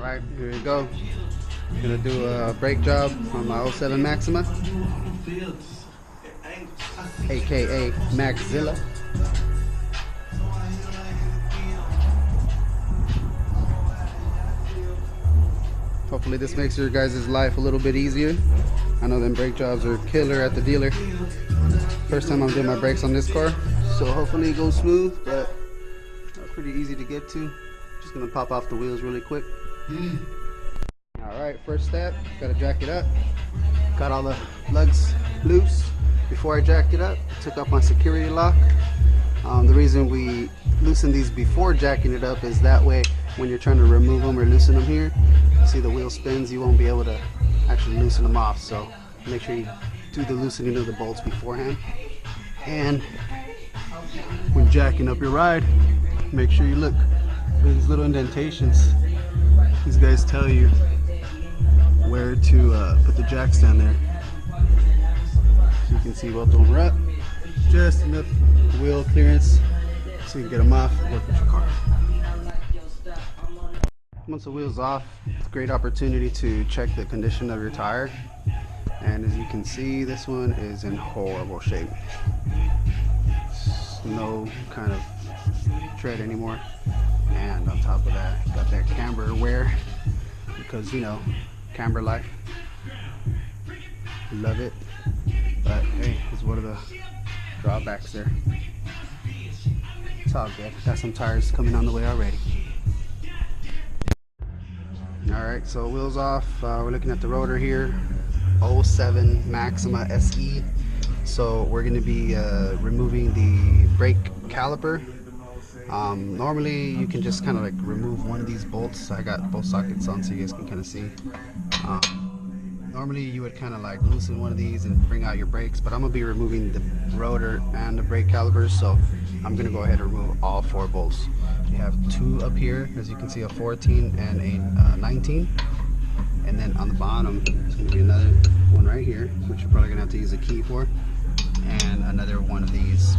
Alright, here we go. Gonna do a brake job on my '07 Maxima, aka Maxzilla. Hopefully this makes your guys' life a little bit easier. I know them brake jobs are killer at the dealer. First time I'm doing my brakes on this car, so hopefully it goes smooth, but pretty easy to get to. Just gonna pop off the wheels really quick. Alright, first step, gotta jack it up. Got all the lugs loose. Before I jacked it up, took off my security lock. The reason we loosen these before jacking it up is that way when you're trying to remove them or loosen them here, see the wheel spins, you won't be able to actually loosen them off. So make sure you do the loosening of the bolts beforehand. And when jacking up your ride, make sure you look for these little indentations. These guys tell you where to put the jacks down there. So you can see both of them are up. Just enough wheel clearance so you can get them off and work with your car. Once the wheel's off, it's a great opportunity to check the condition of your tire. And as you can see, this one is in horrible shape. No kind of tread anymore. And on top of that, got that camber wear because, you know, camber life. Love it. But hey, it's one of the drawbacks there. It's all good. Got some tires coming on the way already. Alright, so wheels off. We're looking at the rotor here. '07 Maxima SE. So we're going to be removing the brake caliper. Normally you can just kind of like remove one of these bolts. I got both sockets on so you guys can kind of see. Normally you would kind of like loosen one of these and bring out your brakes, but I'm going to be removing the rotor and the brake calipers, so I'm going to go ahead and remove all 4 bolts. You have 2 up here, as you can see, a 14 and a 19, and then on the bottom there's going to be another one right here, which you're probably going to have to use a key for, and another one of these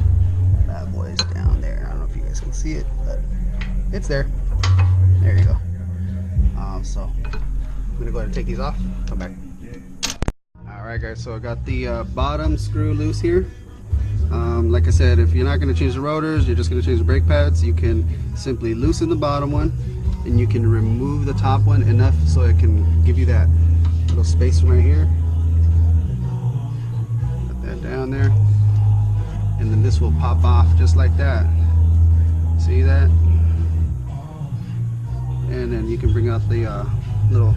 bad boys down there. I don't know if you guys can see it, but it's there. There you go. So I'm going to go ahead and take these off, come back. Alright guys, so I got the bottom screw loose here. Like I said, if you're not going to change the rotors, you're just going to change the brake pads, you can simply loosen the bottom one and you can remove the top one enough so it can give you that little space right here. Put that down there, and then this will pop off just like that. See that? And then you can bring out the little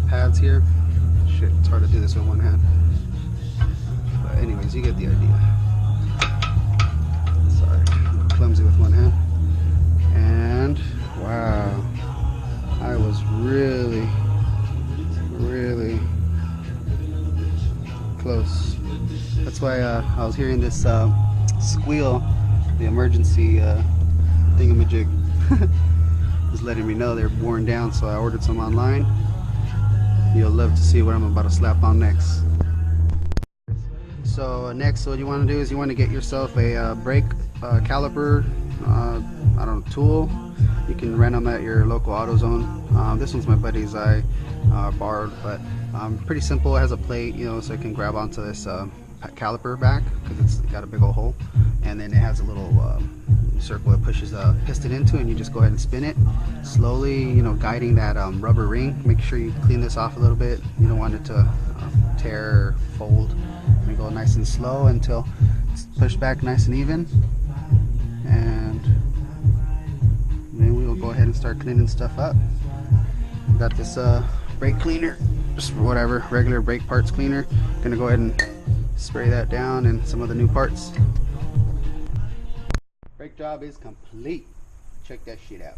pads here. Shit, it's hard to do this with one hand. But anyways, you get the idea. Sorry, I'm clumsy with one hand. And wow, I was really close. That's why I was hearing this squeal, the emergency thingamajig. Was letting me know they're worn down, so I ordered some online. You'll love to see what I'm about to slap on next. So next, what you want to do is you want to get yourself a brake caliper, I don't know, tool. You can rent them at your local AutoZone. This one's my buddy's, I borrowed, but pretty simple. It has a plate, you know, so it can grab onto this caliper back because it's got a big old hole, and then it has a little circle it pushes a piston into, and you just go ahead and spin it slowly, you know, guiding that rubber ring. Make sure you clean this off a little bit. You don't want it to tear or fold. And go nice and slow until it's pushed back nice and even, and then we'll go ahead and start cleaning stuff up. Got this brake cleaner, just whatever, regular brake parts cleaner. Gonna go ahead and spray that down and some of the new parts. Brake job is complete. Check that shit out.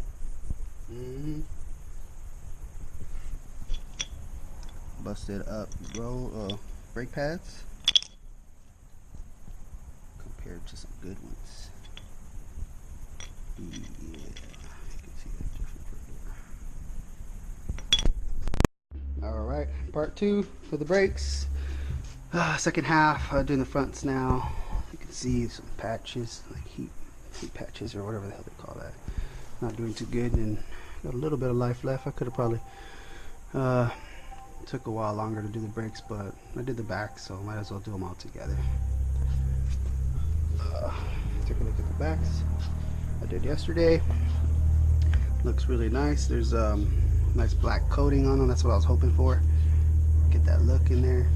Busted up roll brake pads compared to some good ones. Yeah, you can see that different right there. Alright, part 2 for the brakes. Second half, doing the fronts now. You can see some patches, like heat patches or whatever the hell they call that. Not doing too good, and got a little bit of life left. I could have probably took a while longer to do the brakes, but I did the back, so might as well do them all together. Take a look at the backs. I did yesterday. Looks really nice. There's nice black coating on them. That's what I was hoping for. Get that look in there.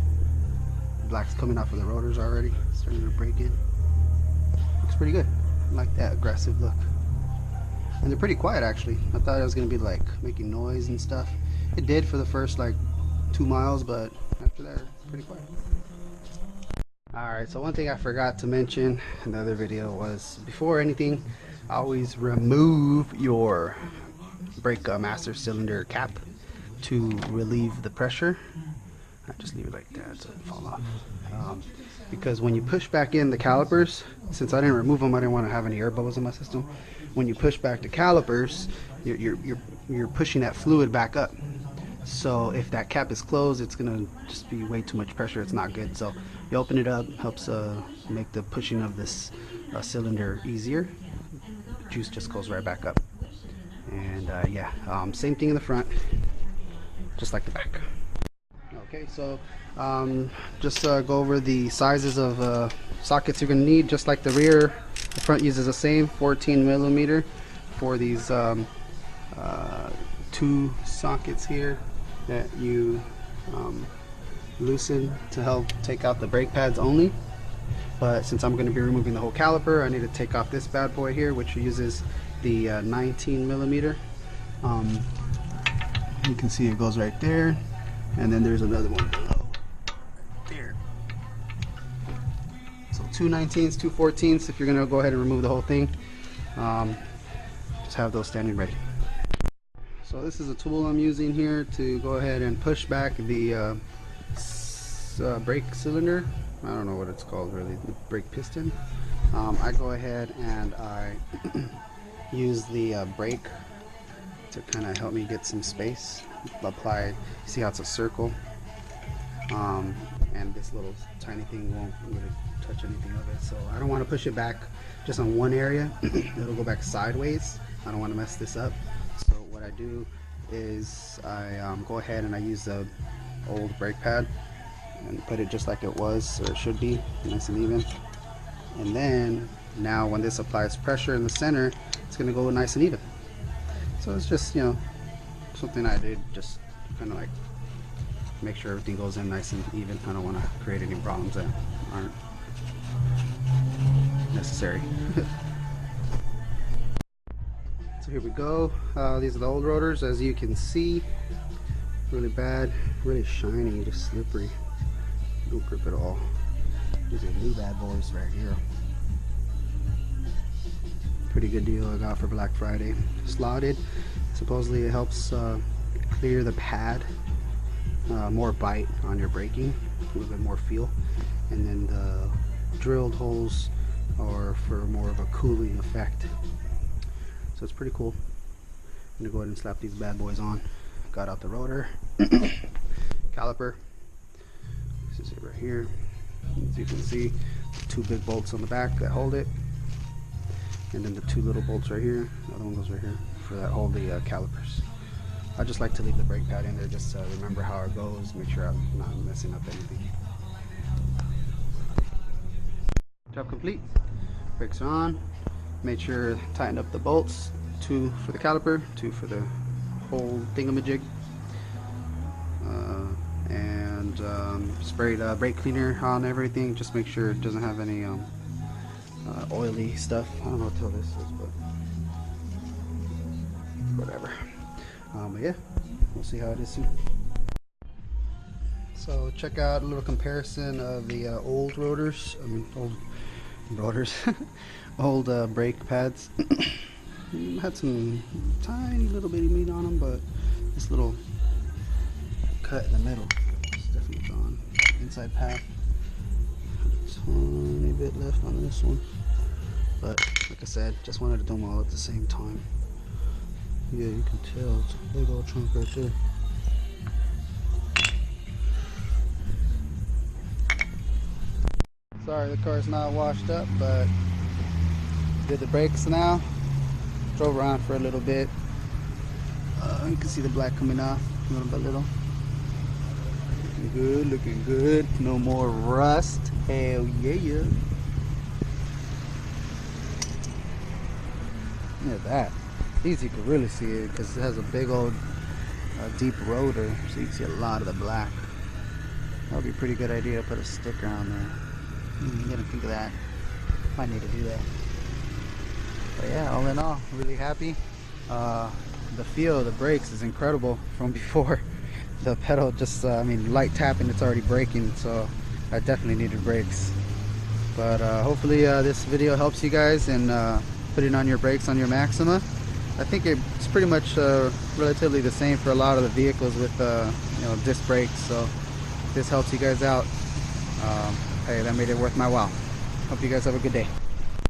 Black's coming off of the rotors already, starting to break in. Looks pretty good. I like that aggressive look. And they're pretty quiet actually. I thought it was gonna be like making noise and stuff. It did for the first like 2 miles, but after that, pretty quiet. Alright, so one thing I forgot to mention in the other video was, before anything, always remove your brake master cylinder cap to relieve the pressure. I just leave it like that so it doesn't fall off. Because when you push back in the calipers, since I didn't remove them, I didn't want to have any air bubbles in my system. When you push back the calipers, you're pushing that fluid back up. So if that cap is closed, it's gonna just be way too much pressure. It's not good. So you open it up, helps make the pushing of this cylinder easier. Juice just goes right back up. And yeah, same thing in the front, just like the back. Okay, so just go over the sizes of sockets you're going to need, just like the rear. The front uses the same 14mm for these 2 sockets here that you loosen to help take out the brake pads only. But since I'm going to be removing the whole caliper, I need to take off this bad boy here, which uses the 19mm. You can see it goes right there, and then there's another one below there. So 2 19s, 2 14s. If you're going to go ahead and remove the whole thing, just have those standing ready. So this is a tool I'm using here to go ahead and push back the brake cylinder. I don't know what it's called really, the brake piston. I go ahead and I use the brake to kind of help me get some space. Apply, see how it's a circle, and this little tiny thing won't really touch anything of it. So I don't want to push it back just on one area. It'll go back sideways. I don't want to mess this up. So what I do is I go ahead and I use the old brake pad and put it just like it was, or it should be, nice and even. And then now when this applies pressure in the center, it's going to go nice and even. So it's just, you know, something I did, just kind of like make sure everything goes in nice and even. I don't want to create any problems that aren't necessary. So here we go. These are the old rotors, as you can see. Really bad, really shiny, just slippery. Don't grip at all. These are new bad boys right here. Pretty good deal I got for Black Friday. Slotted. Supposedly it helps clear the pad, more bite on your braking, a little bit more feel. And then the drilled holes are for more of a cooling effect. So it's pretty cool. I'm gonna go ahead and slap these bad boys on. Got out the rotor, caliper. This is it right here. As you can see, 2 big bolts on the back that hold it, and then the 2 little bolts right here. Another one goes right here for that hold the calipers. I just like to leave the brake pad in there just to remember how it goes, make sure I'm not messing up anything. Job complete. Brakes are on. Made sure to tighten up the bolts. 2 for the caliper, 2 for the whole thingamajig. And sprayed brake cleaner on everything. Just make sure it doesn't have any oily stuff. I don't know what the hell this is, but whatever. But yeah, we'll see how it is soon. So check out a little comparison of the old rotors. I mean, old rotors, old brake pads. Had some tiny little bitty meat on them, but this little cut in the middle is definitely gone. Inside path, a tiny bit left on this one, but like I said, just wanted to do them all at the same time. Yeah, you can tell it's a big old chunk right there. Sorry the car's not washed up, but did the brakes now. Drove around for a little bit. You can see the black coming off little by little. Looking good, looking good. No more rust. Hell yeah. Look at that. These you can really see it because it has a big old deep rotor, so you can see a lot of the black. That would be a pretty good idea to put a sticker on there. You gotta think of that. Might need to do that. But yeah, all in all, really happy. The feel of the brakes is incredible from before. The pedal just, I mean, light tapping, it's already braking, so I definitely needed brakes. But hopefully this video helps you guys in putting on your brakes on your Maxima. I think it's pretty much relatively the same for a lot of the vehicles with you know, disc brakes. So if this helps you guys out, hey, that made it worth my while. Hope you guys have a good day.